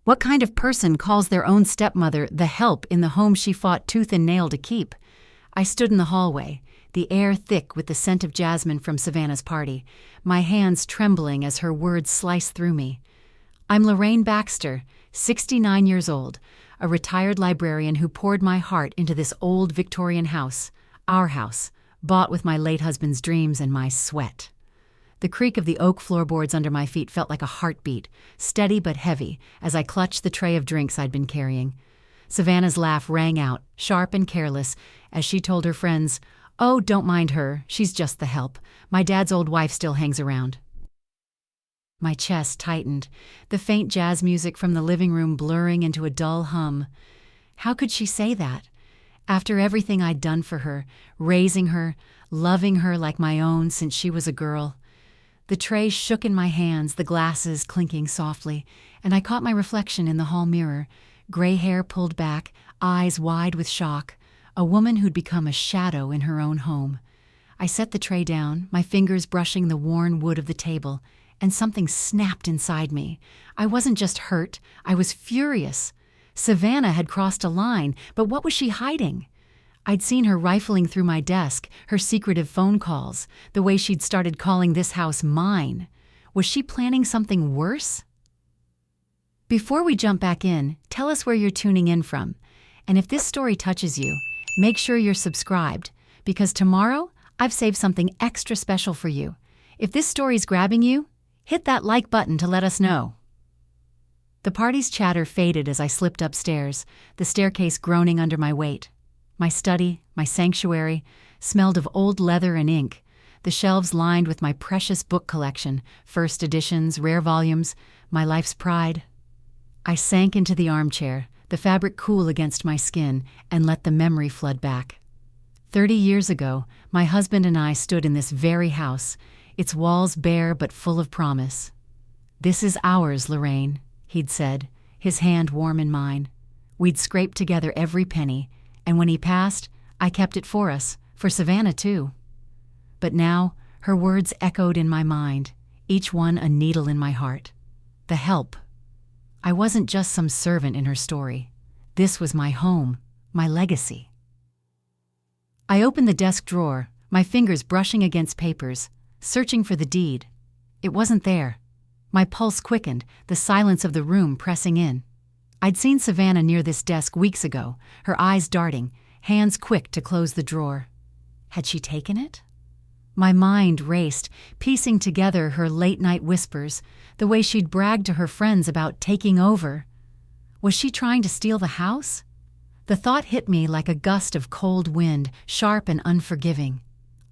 What kind of person calls their own stepmother the help in the home she fought tooth and nail to keep? I stood in the hallway, the air thick with the scent of jasmine from Savannah's party, my hands trembling as her words sliced through me. I'm Lorraine Baxter, 69 years old, a retired librarian who poured my heart into this old Victorian house, our house, bought with my late husband's dreams and my sweat. The creak of the oak floorboards under my feet felt like a heartbeat, steady but heavy, as I clutched the tray of drinks I'd been carrying. Savannah's laugh rang out, sharp and careless, as she told her friends, "Oh, don't mind her, she's just the help. My dad's old wife still hangs around." My chest tightened, the faint jazz music from the living room blurring into a dull hum. How could she say that? After everything I'd done for her, raising her, loving her like my own since she was a girl. The tray shook in my hands, the glasses clinking softly, and I caught my reflection in the hall mirror, gray hair pulled back, eyes wide with shock, a woman who'd become a shadow in her own home. I set the tray down, my fingers brushing the worn wood of the table, and something snapped inside me. I wasn't just hurt, I was furious. Savannah had crossed a line, but what was she hiding? I'd seen her rifling through my desk, her secretive phone calls, the way she'd started calling this house mine. Was she planning something worse? Before we jump back in, tell us where you're tuning in from. And if this story touches you, make sure you're subscribed, because tomorrow I've saved something extra special for you. If this story's grabbing you, hit that like button to let us know. The party's chatter faded as I slipped upstairs, the staircase groaning under my weight. My study, my sanctuary, smelled of old leather and ink, the shelves lined with my precious book collection, first editions, rare volumes, my life's pride. I sank into the armchair, the fabric cool against my skin, and let the memory flood back. 30 years ago, my husband and I stood in this very house, its walls bare but full of promise. "This is ours, Lorraine," he'd said, his hand warm in mine. We'd scraped together every penny, and when he passed, I kept it for us, for Savannah too. But now, her words echoed in my mind, each one a needle in my heart. The help. I wasn't just some servant in her story. This was my home, my legacy. I opened the desk drawer, my fingers brushing against papers, searching for the deed. It wasn't there. My pulse quickened, the silence of the room pressing in. I'd seen Savannah near this desk weeks ago, her eyes darting, hands quick to close the drawer. Had she taken it? My mind raced, piecing together her late-night whispers, the way she'd bragged to her friends about taking over. Was she trying to steal the house? The thought hit me like a gust of cold wind, sharp and unforgiving.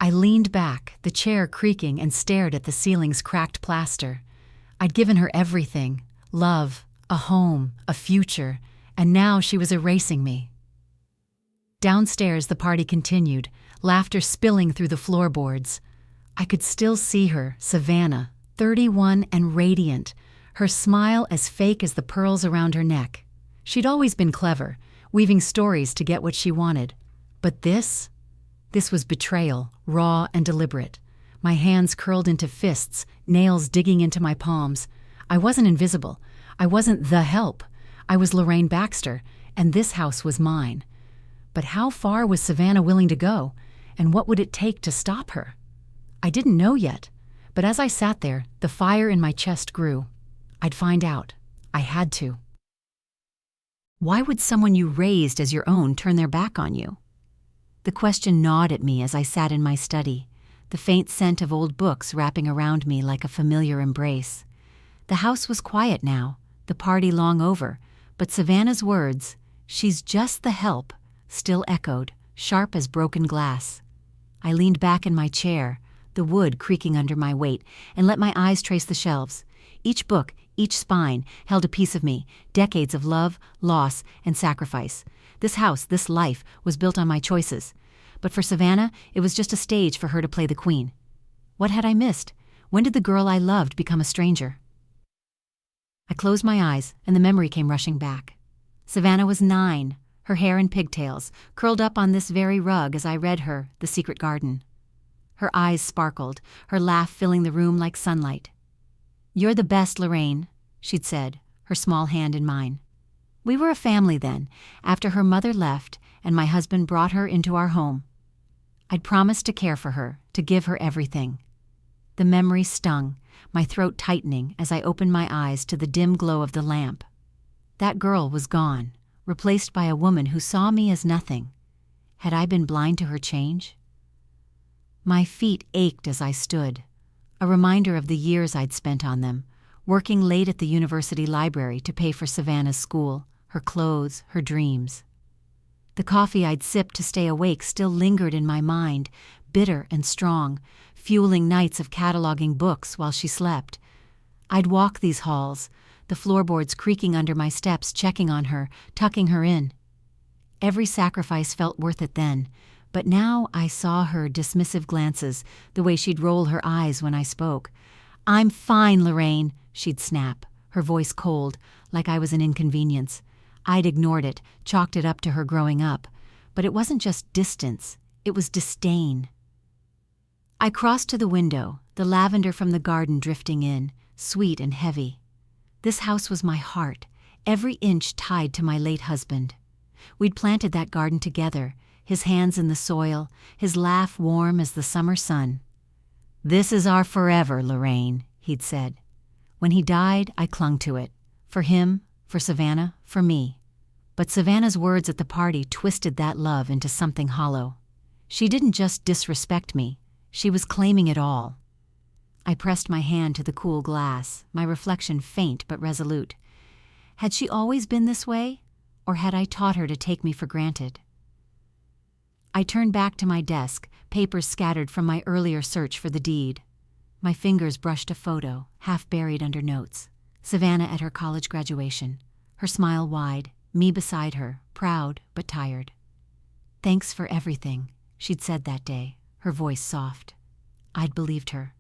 I leaned back, the chair creaking, and stared at the ceiling's cracked plaster. I'd given her everything, love, a home, a future, and now she was erasing me. Downstairs the party continued, laughter spilling through the floorboards. I could still see her, Savannah, 31 and radiant, her smile as fake as the pearls around her neck. She'd always been clever, weaving stories to get what she wanted. But this was betrayal, raw and deliberate. My hands curled into fists, nails digging into my palms. I wasn't invisible. I wasn't the help. I was Lorraine Baxter, and this house was mine. But how far was Savannah willing to go, and what would it take to stop her? I didn't know yet, but as I sat there, the fire in my chest grew. I'd find out. I had to. Why would someone you raised as your own turn their back on you? The question gnawed at me as I sat in my study, the faint scent of old books wrapping around me like a familiar embrace. The house was quiet now, the party long over, but Savannah's words, "She's just the help," still echoed, sharp as broken glass. I leaned back in my chair, the wood creaking under my weight, and let my eyes trace the shelves. Each book, each spine, held a piece of me, decades of love, loss, and sacrifice. This house, this life, was built on my choices. But for Savannah, it was just a stage for her to play the queen. What had I missed? When did the girl I loved become a stranger? I closed my eyes, and the memory came rushing back. Savannah was 9, her hair in pigtails, curled up on this very rug as I read her The Secret Garden. Her eyes sparkled, her laugh filling the room like sunlight. "You're the best, Lorraine," she'd said, her small hand in mine. We were a family then, after her mother left and my husband brought her into our home. I'd promised to care for her, to give her everything. The memory stung, my throat tightening as I opened my eyes to the dim glow of the lamp. That girl was gone, replaced by a woman who saw me as nothing. Had I been blind to her change? My feet ached as I stood, a reminder of the years I'd spent on them, working late at the university library to pay for Savannah's school, her clothes, her dreams. The coffee I'd sipped to stay awake still lingered in my mind, bitter and strong, fueling nights of cataloging books while she slept. I'd walk these halls, the floorboards creaking under my steps, checking on her, tucking her in. Every sacrifice felt worth it then, but now I saw her dismissive glances, the way she'd roll her eyes when I spoke. "I'm fine, Lorraine," she'd snap, her voice cold, like I was an inconvenience. I'd ignored it, chalked it up to her growing up. But it wasn't just distance, it was disdain. I crossed to the window, the lavender from the garden drifting in, sweet and heavy. This house was my heart, every inch tied to my late husband. We'd planted that garden together, his hands in the soil, his laugh warm as the summer sun. "This is our forever, Lorraine," he'd said. When he died, I clung to it. For him, for Savannah, for me. But Savannah's words at the party twisted that love into something hollow. She didn't just disrespect me, she was claiming it all. I pressed my hand to the cool glass, my reflection faint but resolute. Had she always been this way, or had I taught her to take me for granted? I turned back to my desk, papers scattered from my earlier search for the deed. My fingers brushed a photo, half buried under notes. Savannah at her college graduation, her smile wide, me beside her, proud but tired. "Thanks for everything," she'd said that day, her voice soft. I'd believed her.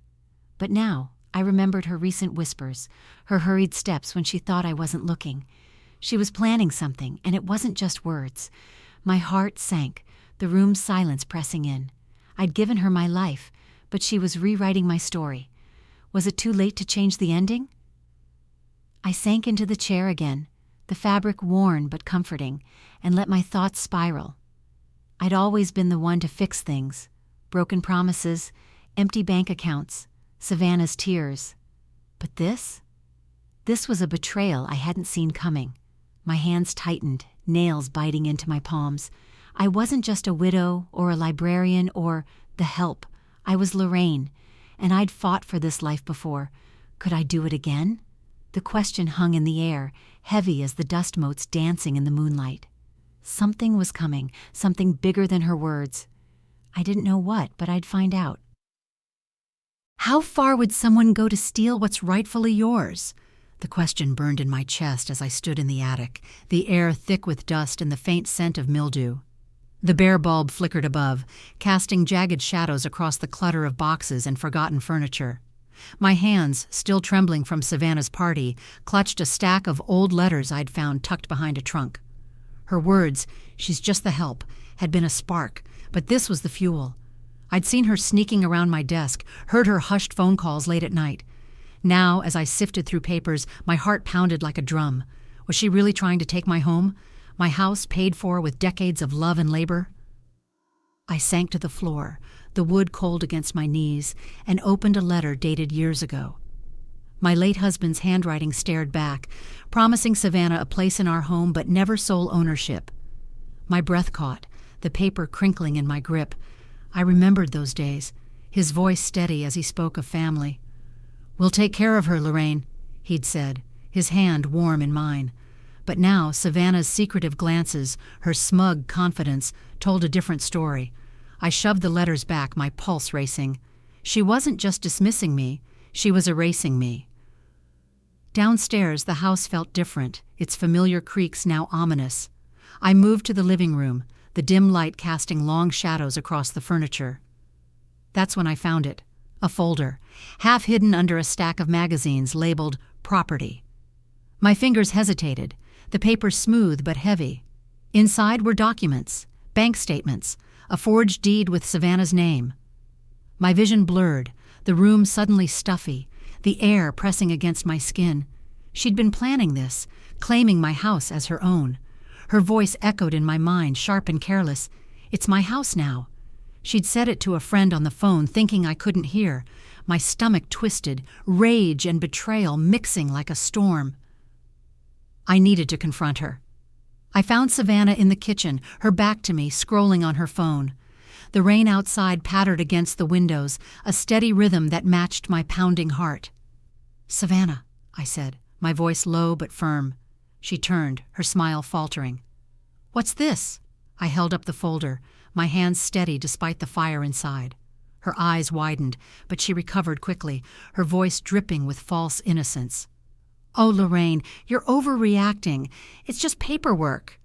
But now I remembered her recent whispers, her hurried steps when she thought I wasn't looking. She was planning something, and it wasn't just words. My heart sank, the room's silence pressing in. I'd given her my life, but she was rewriting my story. Was it too late to change the ending? I sank into the chair again, the fabric worn but comforting, and let my thoughts spiral. I'd always been the one to fix things. Broken promises, empty bank accounts, Savannah's tears. But this? This was a betrayal I hadn't seen coming. My hands tightened, nails biting into my palms. I wasn't just a widow or a librarian or the help. I was Lorraine, and I'd fought for this life before. Could I do it again? The question hung in the air, heavy as the dust motes dancing in the moonlight. Something was coming, something bigger than her words. I didn't know what, but I'd find out. How far would someone go to steal what's rightfully yours? The question burned in my chest as I stood in the attic, the air thick with dust and the faint scent of mildew. The bare bulb flickered above, casting jagged shadows across the clutter of boxes and forgotten furniture. My hands, still trembling from Savannah's party, clutched a stack of old letters I'd found tucked behind a trunk. Her words, "She's just the help," had been a spark, but this was the fuel. I'd seen her sneaking around my desk, heard her hushed phone calls late at night. Now, as I sifted through papers, my heart pounded like a drum. Was she really trying to take my home? My house paid for with decades of love and labor? I sank to the floor, the wood cold against my knees, and opened a letter dated years ago. My late husband's handwriting stared back, promising Savannah a place in our home but never sole ownership. My breath caught, the paper crinkling in my grip. I remembered those days, his voice steady as he spoke of family. "We'll take care of her, Lorraine," he'd said, his hand warm in mine. But now Savannah's secretive glances, her smug confidence, told a different story. I shoved the letters back, my pulse racing. She wasn't just dismissing me, she was erasing me. Downstairs, the house felt different, its familiar creaks now ominous. I moved to the living room, the dim light casting long shadows across the furniture. That's when I found it, a folder, half hidden under a stack of magazines labeled Property. My fingers hesitated, the paper smooth but heavy. Inside were documents, bank statements, a forged deed with Savannah's name. My vision blurred, the room suddenly stuffy, the air pressing against my skin. She'd been planning this, claiming my house as her own. Her voice echoed in my mind, sharp and careless. "It's my house now." She'd said it to a friend on the phone, thinking I couldn't hear. My stomach twisted, rage and betrayal mixing like a storm. I needed to confront her. I found Savannah in the kitchen, her back to me, scrolling on her phone. The rain outside pattered against the windows, a steady rhythm that matched my pounding heart. "Savannah," I said, my voice low but firm. She turned, her smile faltering. "What's this?" I held up the folder, my hands steady despite the fire inside. Her eyes widened, but she recovered quickly, her voice dripping with false innocence. "Oh, Lorraine, you're overreacting. It's just paperwork."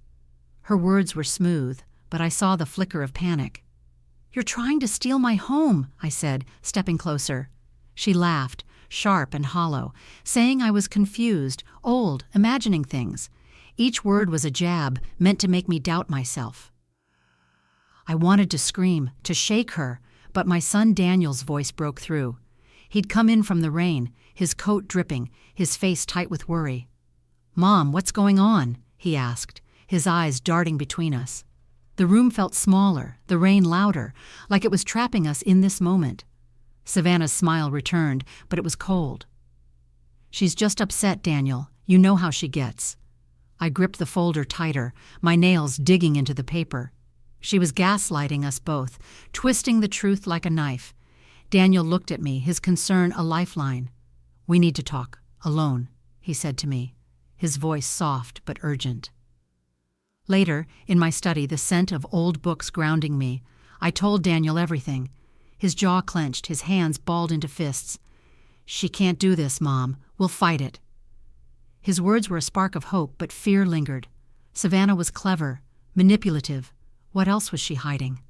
Her words were smooth, but I saw the flicker of panic. "You're trying to steal my home," I said, stepping closer. She laughed, sharp and hollow, saying I was confused, old, imagining things. Each word was a jab, meant to make me doubt myself. I wanted to scream, to shake her, but my son Daniel's voice broke through. He'd come in from the rain, his coat dripping, his face tight with worry. "Mom, what's going on?" he asked, his eyes darting between us. The room felt smaller, the rain louder, like it was trapping us in this moment. Savannah's smile returned, but it was cold. "She's just upset, Daniel. You know how she gets." I gripped the folder tighter, my nails digging into the paper. She was gaslighting us both, twisting the truth like a knife. Daniel looked at me, his concern a lifeline. "We need to talk, alone," he said to me, his voice soft but urgent. Later, in my study, the scent of old books grounding me, I told Daniel everything. His jaw clenched, his hands balled into fists. "She can't do this, Mom. We'll fight it." His words were a spark of hope, but fear lingered. Savannah was clever, manipulative. What else was she hiding?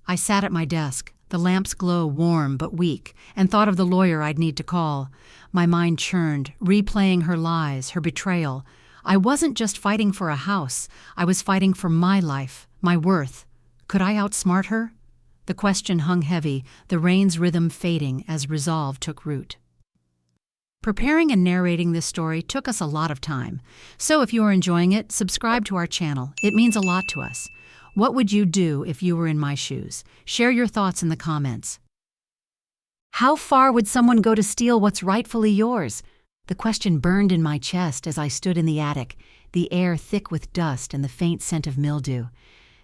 I sat at my desk, the lamp's glow warm but weak, and thought of the lawyer I'd need to call. My mind churned, replaying her lies, her betrayal. I wasn't just fighting for a house. I was fighting for my life, my worth. Could I outsmart her? The question hung heavy, the rain's rhythm fading as resolve took root. Preparing and narrating this story took us a lot of time. So if you are enjoying it, subscribe to our channel. It means a lot to us. What would you do if you were in my shoes? Share your thoughts in the comments. How far would someone go to steal what's rightfully yours? The question burned in my chest as I stood in the attic, the air thick with dust and the faint scent of mildew.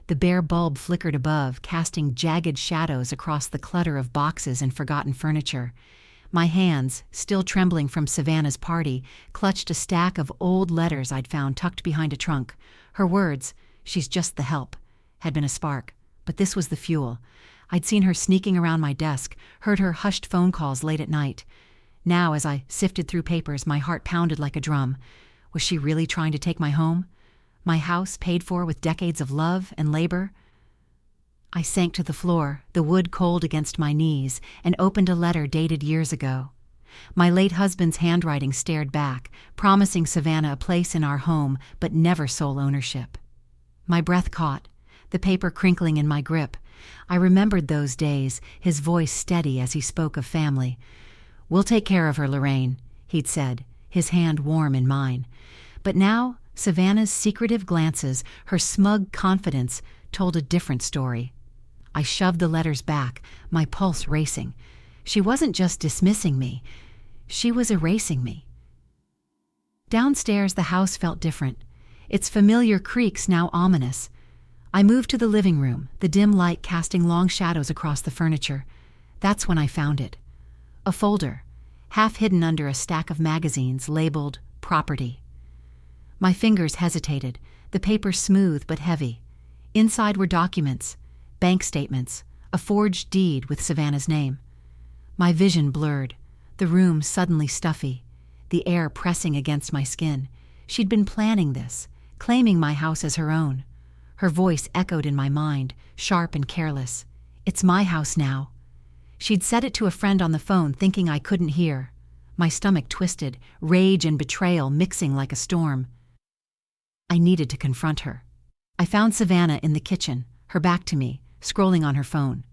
The bare bulb flickered above, casting jagged shadows across the clutter of boxes and forgotten furniture. My hands, still trembling from Savannah's party, clutched a stack of old letters I'd found tucked behind a trunk. Her words, "She's just the help," had been a spark, but this was the fuel. I'd seen her sneaking around my desk, heard her hushed phone calls late at night. Now, as I sifted through papers, my heart pounded like a drum. Was she really trying to take my home? My house paid for with decades of love and labor? I sank to the floor, the wood cold against my knees, and opened a letter dated years ago. My late husband's handwriting stared back, promising Savannah a place in our home, but never sole ownership. My breath caught, the paper crinkling in my grip. I remembered those days, his voice steady as he spoke of family. "We'll take care of her, Lorraine," he'd said, his hand warm in mine. But now, Savannah's secretive glances, her smug confidence, told a different story. I shoved the letters back, my pulse racing. She wasn't just dismissing me. She was erasing me. Downstairs, the house felt different, its familiar creaks now ominous. I moved to the living room, the dim light casting long shadows across the furniture. That's when I found it. A folder, half hidden under a stack of magazines labeled Property. My fingers hesitated, the paper smooth but heavy. Inside were documents, bank statements, a forged deed with Savannah's name. My vision blurred, the room suddenly stuffy, the air pressing against my skin. She'd been planning this, claiming my house as her own. Her voice echoed in my mind, sharp and careless. "It's my house now." She'd said it to a friend on the phone, thinking I couldn't hear. My stomach twisted, rage and betrayal mixing like a storm. I needed to confront her. I found Savannah in the kitchen, her back to me, scrolling on her phone.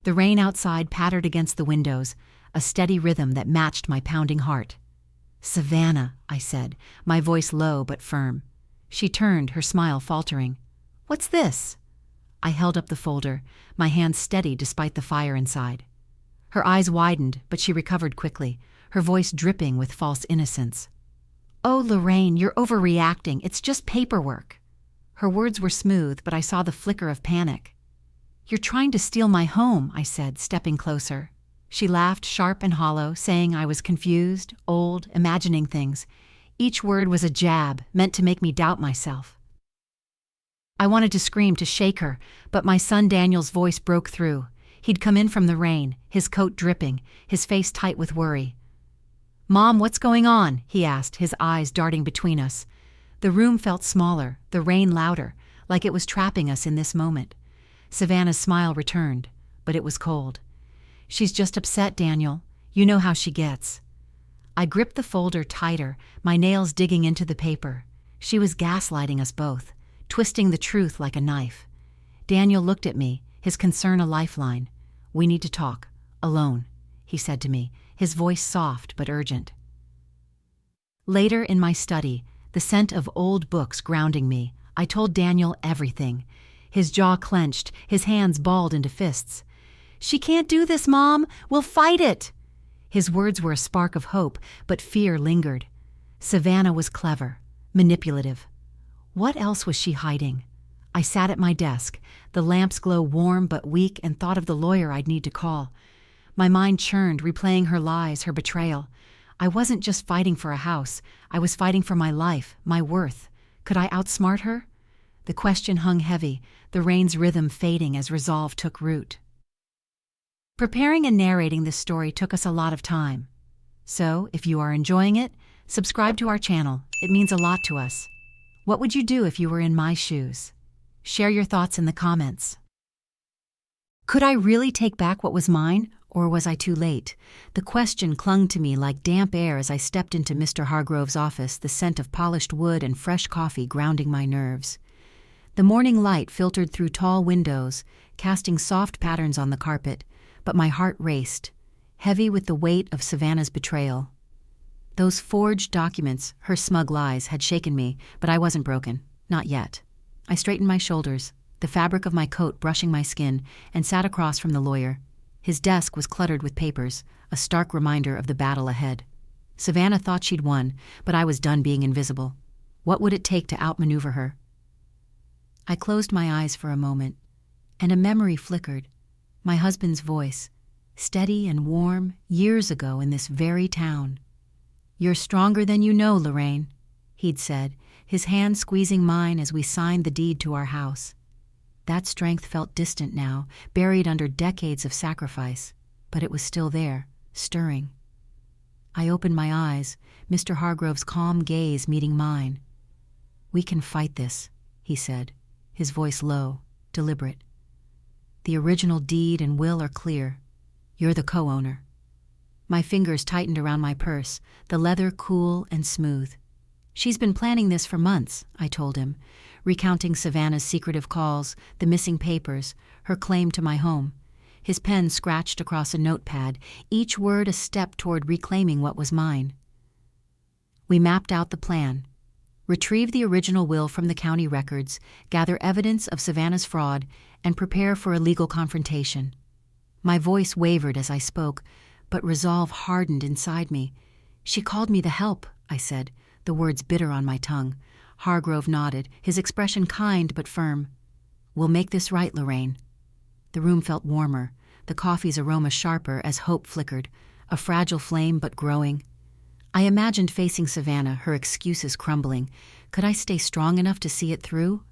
The rain outside pattered against the windows, a steady rhythm that matched my pounding heart. "Savannah," I said, my voice low but firm. She turned, her smile faltering. "What's this?" I held up the folder, my hand steady despite the fire inside. Her eyes widened, but she recovered quickly, her voice dripping with false innocence. "Oh, Lorraine, you're overreacting. It's just paperwork." Her words were smooth, but I saw the flicker of panic. "You're trying to steal my home," I said, stepping closer. She laughed sharp and hollow, saying I was confused, old, imagining things. Each word was a jab, meant to make me doubt myself. I wanted to scream, to shake her, but my son Daniel's voice broke through. He'd come in from the rain, his coat dripping, his face tight with worry. "Mom, what's going on?" he asked, his eyes darting between us. The room felt smaller, the rain louder, like it was trapping us in this moment. Savannah's smile returned, but it was cold. "She's just upset, Daniel. You know how she gets." I gripped the folder tighter, my nails digging into the paper. She was gaslighting us both, twisting the truth like a knife. Daniel looked at me, his concern a lifeline. "We need to talk, alone," he said to me, his voice soft but urgent. Later in my study, the scent of old books grounding me, I told Daniel everything. His jaw clenched, his hands balled into fists. "She can't do this, Mom! We'll fight it!" His words were a spark of hope, but fear lingered. Savannah was clever, manipulative. What else was she hiding? I sat at my desk, the lamp's glow warm but weak, and thought of the lawyer I'd need to call. My mind churned, replaying her lies, her betrayal. I wasn't just fighting for a house. I was fighting for my life, my worth. Could I outsmart her? The question hung heavy, the rain's rhythm fading as resolve took root. Preparing and narrating this story took us a lot of time. So, if you are enjoying it, subscribe to our channel. It means a lot to us. What would you do if you were in my shoes? Share your thoughts in the comments. Could I really take back what was mine, or was I too late? The question clung to me like damp air as I stepped into Mr. Hargrove's office, the scent of polished wood and fresh coffee grounding my nerves. The morning light filtered through tall windows, casting soft patterns on the carpet, but my heart raced, heavy with the weight of Savannah's betrayal. Those forged documents, her smug lies, had shaken me, but I wasn't broken. Not yet. I straightened my shoulders, the fabric of my coat brushing my skin, and sat across from the lawyer. His desk was cluttered with papers, a stark reminder of the battle ahead. Savannah thought she'd won, but I was done being invisible. What would it take to outmaneuver her? I closed my eyes for a moment, and a memory flickered. My husband's voice, steady and warm, years ago in this very town. "You're stronger than you know, Lorraine," he'd said, his hand squeezing mine as we signed the deed to our house. That strength felt distant now, buried under decades of sacrifice, but it was still there, stirring. I opened my eyes, Mr. Hargrove's calm gaze meeting mine. "We can fight this," he said, his voice low, deliberate. "The original deed and will are clear. You're the co-owner." My fingers tightened around my purse, the leather cool and smooth. "She's been planning this for months," I told him, recounting Savannah's secretive calls, the missing papers, her claim to my home. His pen scratched across a notepad, each word a step toward reclaiming what was mine. We mapped out the plan. Retrieve the original will from the county records, gather evidence of Savannah's fraud, and prepare for a legal confrontation. My voice wavered as I spoke, but resolve hardened inside me. "She called me the help," I said, the words bitter on my tongue. Hargrove nodded, his expression kind but firm. "We'll make this right, Lorraine." The room felt warmer, the coffee's aroma sharper as hope flickered, a fragile flame but growing. I imagined facing Savannah, her excuses crumbling. Could I stay strong enough to see it through?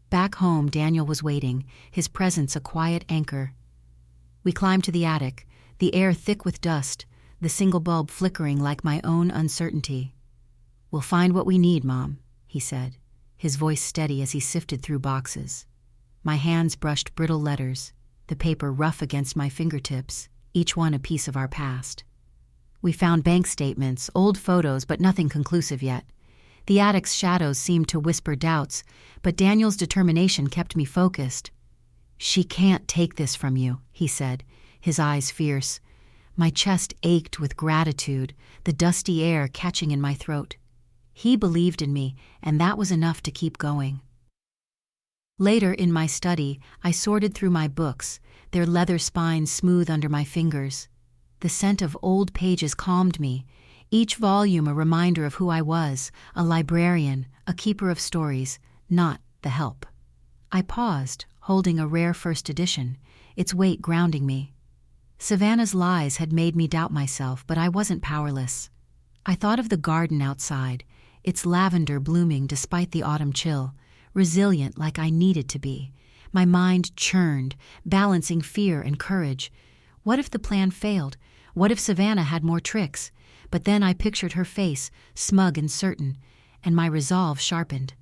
Back home, Daniel was waiting, his presence a quiet anchor. We climbed to the attic, the air thick with dust, the single bulb flickering like my own uncertainty. "We'll find what we need, Mom," he said, his voice steady as he sifted through boxes. My hands brushed brittle letters, the paper rough against my fingertips, each one a piece of our past. We found bank statements, old photos, but nothing conclusive yet. The attic's shadows seemed to whisper doubts, but Daniel's determination kept me focused. "She can't take this from you," he said, his eyes fierce. My chest ached with gratitude, the dusty air catching in my throat. He believed in me, and that was enough to keep going. Later in my study, I sorted through my books, their leather spines smooth under my fingers. The scent of old pages calmed me, each volume a reminder of who I was, a librarian, a keeper of stories, not the help. I paused, holding a rare first edition, its weight grounding me. Savannah's lies had made me doubt myself, but I wasn't powerless. I thought of the garden outside, its lavender blooming despite the autumn chill, resilient like I needed to be. My mind churned, balancing fear and courage. What if the plan failed? What if Savannah had more tricks? But then I pictured her face, smug and certain, and my resolve sharpened.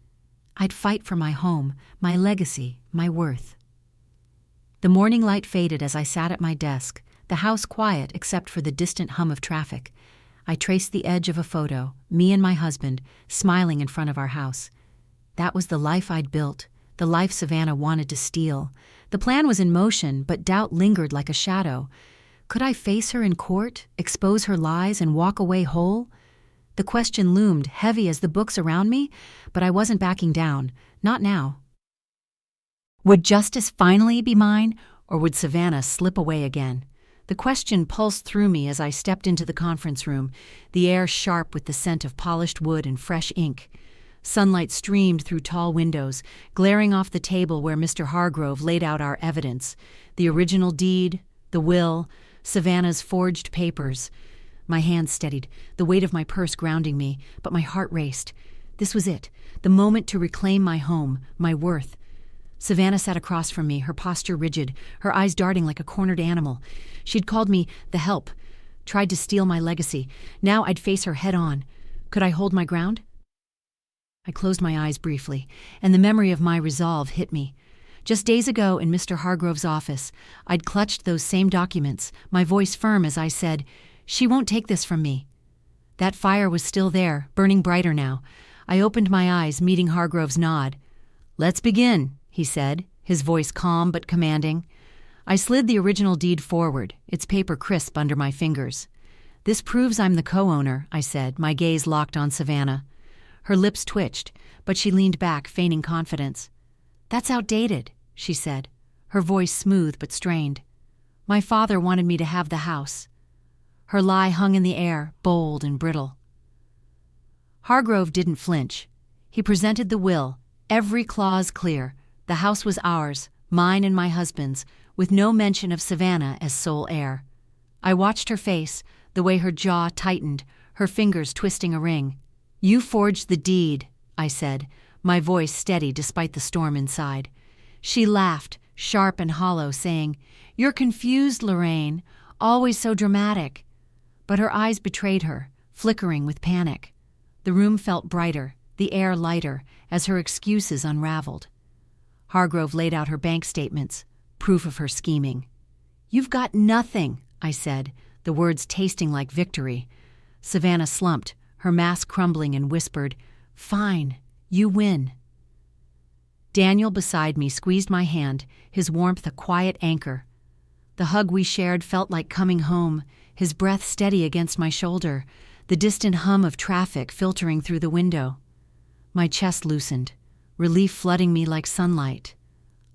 I'd fight for my home, my legacy, my worth. The morning light faded as I sat at my desk, the house quiet except for the distant hum of traffic. I traced the edge of a photo, me and my husband, smiling in front of our house. That was the life I'd built, the life Savannah wanted to steal. The plan was in motion, but doubt lingered like a shadow. Could I face her in court, expose her lies, and walk away whole? The question loomed, heavy as the books around me, but I wasn't backing down. Not now. Would justice finally be mine, or would Savannah slip away again? The question pulsed through me as I stepped into the conference room, the air sharp with the scent of polished wood and fresh ink. Sunlight streamed through tall windows, glaring off the table where Mr. Hargrove laid out our evidence, the original deed, the will, Savannah's forged papers. My hands steadied, the weight of my purse grounding me, but my heart raced. This was it, the moment to reclaim my home, my worth. Savannah sat across from me, her posture rigid, her eyes darting like a cornered animal. She'd called me the help, tried to steal my legacy. Now I'd face her head on. Could I hold my ground? I closed my eyes briefly, and the memory of my resolve hit me. Just days ago in Mr. Hargrove's office, I'd clutched those same documents, my voice firm as I said, "She won't take this from me." That fire was still there, burning brighter now. I opened my eyes, meeting Hargrove's nod. "Let's begin," he said, his voice calm but commanding. I slid the original deed forward, its paper crisp under my fingers. "This proves I'm the co-owner," I said, my gaze locked on Savannah. Her lips twitched, but she leaned back, feigning confidence. "That's outdated," she said, her voice smooth but strained. "My father wanted me to have the house." Her lie hung in the air, bold and brittle. Hargrove didn't flinch. He presented the will, every clause clear. The house was ours, mine and my husband's, with no mention of Savannah as sole heir. I watched her face, the way her jaw tightened, her fingers twisting a ring. "You forged the deed," I said, my voice steady despite the storm inside. She laughed, sharp and hollow, saying, "You're confused, Lorraine, always so dramatic." But her eyes betrayed her, flickering with panic. The room felt brighter, the air lighter, as her excuses unraveled. Hargrove laid out her bank statements, proof of her scheming. "You've got nothing," I said, the words tasting like victory. Savannah slumped, her mask crumbling, and whispered, "Fine, you win." Daniel beside me squeezed my hand, his warmth a quiet anchor. The hug we shared felt like coming home, his breath steady against my shoulder, the distant hum of traffic filtering through the window. My chest loosened, relief flooding me like sunlight.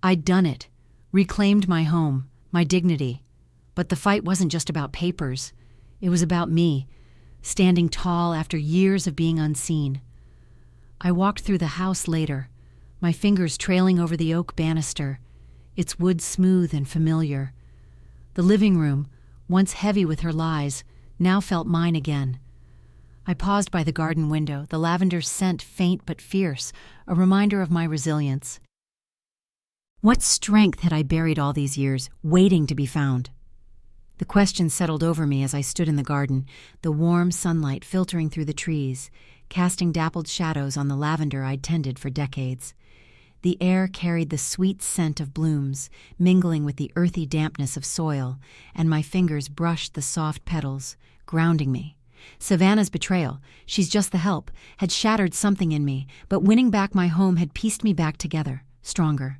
I'd done it, reclaimed my home, my dignity. But the fight wasn't just about papers. It was about me, standing tall after years of being unseen. I walked through the house later, my fingers trailing over the oak banister, its wood smooth and familiar. The living room, once heavy with her lies, now felt mine again. I paused by the garden window, the lavender scent faint but fierce, a reminder of my resilience. What strength had I buried all these years, waiting to be found? The question settled over me as I stood in the garden, the warm sunlight filtering through the trees, casting dappled shadows on the lavender I'd tended for decades. The air carried the sweet scent of blooms, mingling with the earthy dampness of soil, and my fingers brushed the soft petals, grounding me. Savannah's betrayal, she's just the help, had shattered something in me, but winning back my home had pieced me back together, stronger.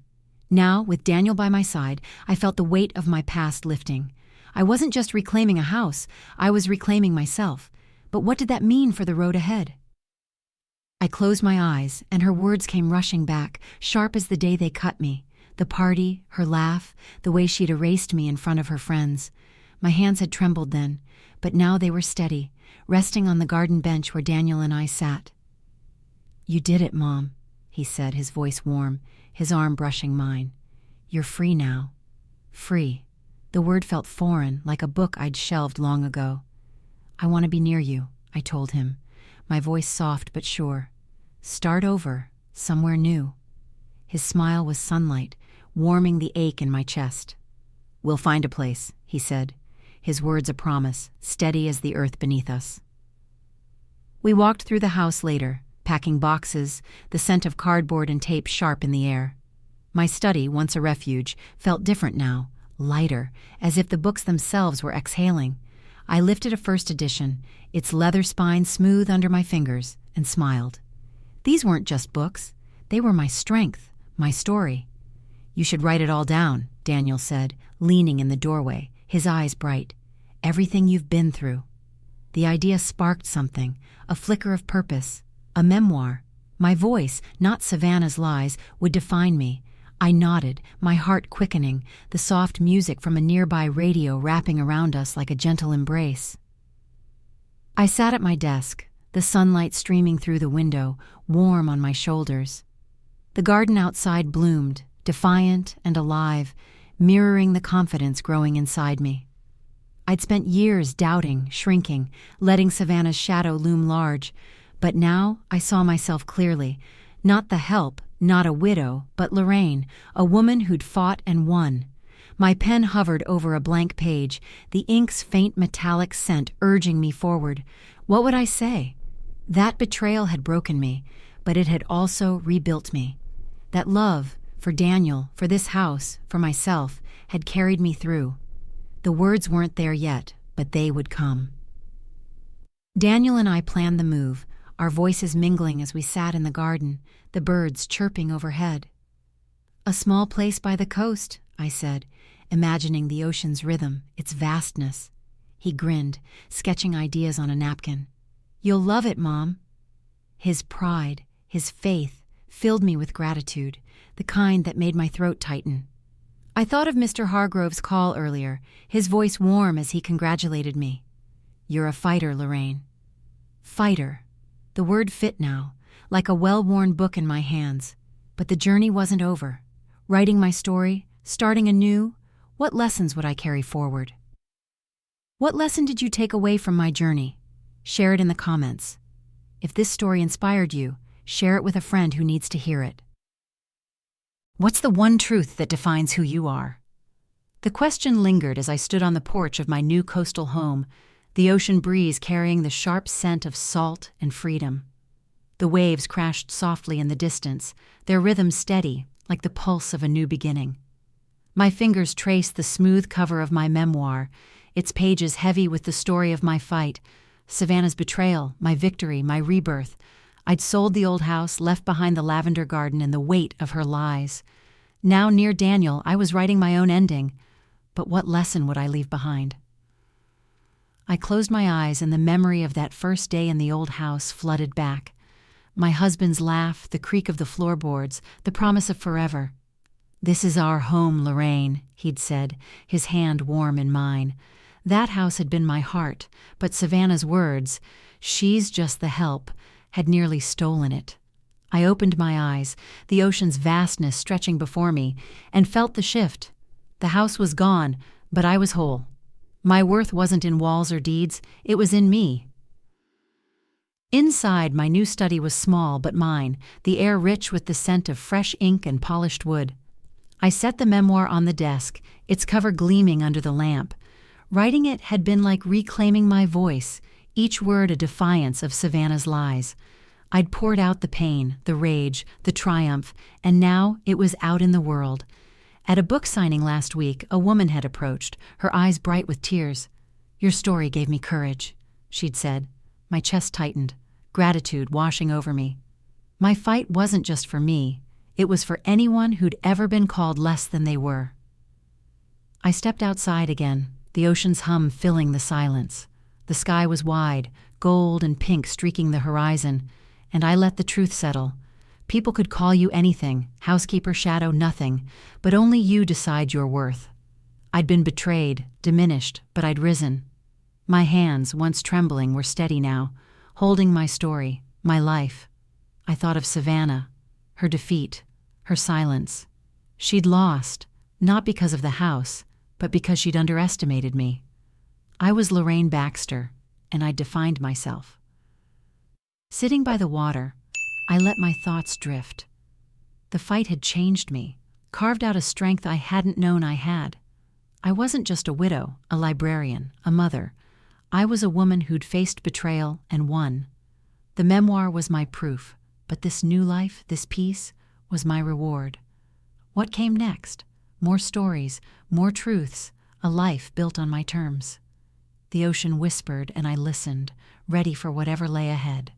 Now, with Daniel by my side, I felt the weight of my past lifting. I wasn't just reclaiming a house, I was reclaiming myself. But what did that mean for the road ahead? I closed my eyes, and her words came rushing back, sharp as the day they cut me. The party, her laugh, the way she'd erased me in front of her friends. My hands had trembled then, but now they were steady, resting on the garden bench where Daniel and I sat. "You did it, Mom," he said, his voice warm, his arm brushing mine. "You're free now." Free. The word felt foreign, like a book I'd shelved long ago. "I want to be near you," I told him, my voice soft but sure. "Start over, somewhere new." His smile was sunlight, warming the ache in my chest. "We'll find a place," he said, his words a promise, steady as the earth beneath us. We walked through the house later, packing boxes, the scent of cardboard and tape sharp in the air. My study, once a refuge, felt different now, lighter, as if the books themselves were exhaling. I lifted a first edition, its leather spine smooth under my fingers, and smiled. These weren't just books. They were my strength, my story. "You should write it all down," Daniel said, leaning in the doorway, his eyes bright. "Everything you've been through." The idea sparked something, a flicker of purpose, a memoir. My voice, not Savannah's lies, would define me. I nodded, my heart quickening, the soft music from a nearby radio wrapping around us like a gentle embrace. I sat at my desk, the sunlight streaming through the window, warm on my shoulders. The garden outside bloomed, defiant and alive, mirroring the confidence growing inside me. I'd spent years doubting, shrinking, letting Savannah's shadow loom large, but now I saw myself clearly, not the help, not a widow, but Lorraine, a woman who'd fought and won. My pen hovered over a blank page, the ink's faint metallic scent urging me forward. What would I say? That betrayal had broken me, but it had also rebuilt me. That love, for Daniel, for this house, for myself, had carried me through. The words weren't there yet, but they would come. Daniel and I planned the move, our voices mingling as we sat in the garden, the birds chirping overhead. "A small place by the coast," I said, imagining the ocean's rhythm, its vastness. He grinned, sketching ideas on a napkin. "You'll love it, Mom." His pride, his faith, filled me with gratitude, the kind that made my throat tighten. I thought of Mr. Hargrove's call earlier, his voice warm as he congratulated me. "You're a fighter, Lorraine." Fighter. The word fit now, like a well-worn book in my hands. But the journey wasn't over. Writing my story, starting anew, what lessons would I carry forward? What lesson did you take away from my journey? Share it in the comments. If this story inspired you, share it with a friend who needs to hear it. What's the one truth that defines who you are? The question lingered as I stood on the porch of my new coastal home, the ocean breeze carrying the sharp scent of salt and freedom. The waves crashed softly in the distance, their rhythm steady, like the pulse of a new beginning. My fingers traced the smooth cover of my memoir, its pages heavy with the story of my fight, Savannah's betrayal, my victory, my rebirth. I'd sold the old house, left behind the lavender garden and the weight of her lies. Now near Daniel, I was writing my own ending. But what lesson would I leave behind? I closed my eyes and the memory of that first day in the old house flooded back. My husband's laugh, the creak of the floorboards, the promise of forever. "This is our home, Lorraine," he'd said, his hand warm in mine. That house had been my heart, but Savannah's words, "She's just the help," had nearly stolen it. I opened my eyes, the ocean's vastness stretching before me, and felt the shift. The house was gone, but I was whole. My worth wasn't in walls or deeds, it was in me. Inside, my new study was small but mine, the air rich with the scent of fresh ink and polished wood. I set the memoir on the desk, its cover gleaming under the lamp. Writing it had been like reclaiming my voice, each word a defiance of Savannah's lies. I'd poured out the pain, the rage, the triumph, and now it was out in the world. At a book signing last week, a woman had approached, her eyes bright with tears. "Your story gave me courage," she'd said. My chest tightened, gratitude washing over me. My fight wasn't just for me, it was for anyone who'd ever been called less than they were. I stepped outside again, the ocean's hum filling the silence. The sky was wide, gold and pink streaking the horizon, and I let the truth settle. People could call you anything, housekeeper, shadow, nothing, but only you decide your worth. I'd been betrayed, diminished, but I'd risen. My hands, once trembling, were steady now, holding my story, my life. I thought of Savannah, her defeat, her silence. She'd lost, not because of the house, but because she'd underestimated me. I was Lorraine Baxter, and I'd defined myself. Sitting by the water, I let my thoughts drift. The fight had changed me, carved out a strength I hadn't known I had. I wasn't just a widow, a librarian, a mother. I was a woman who'd faced betrayal and won. The memoir was my proof, but this new life, this peace, was my reward. What came next? More stories, more truths, a life built on my terms. The ocean whispered and I listened, ready for whatever lay ahead.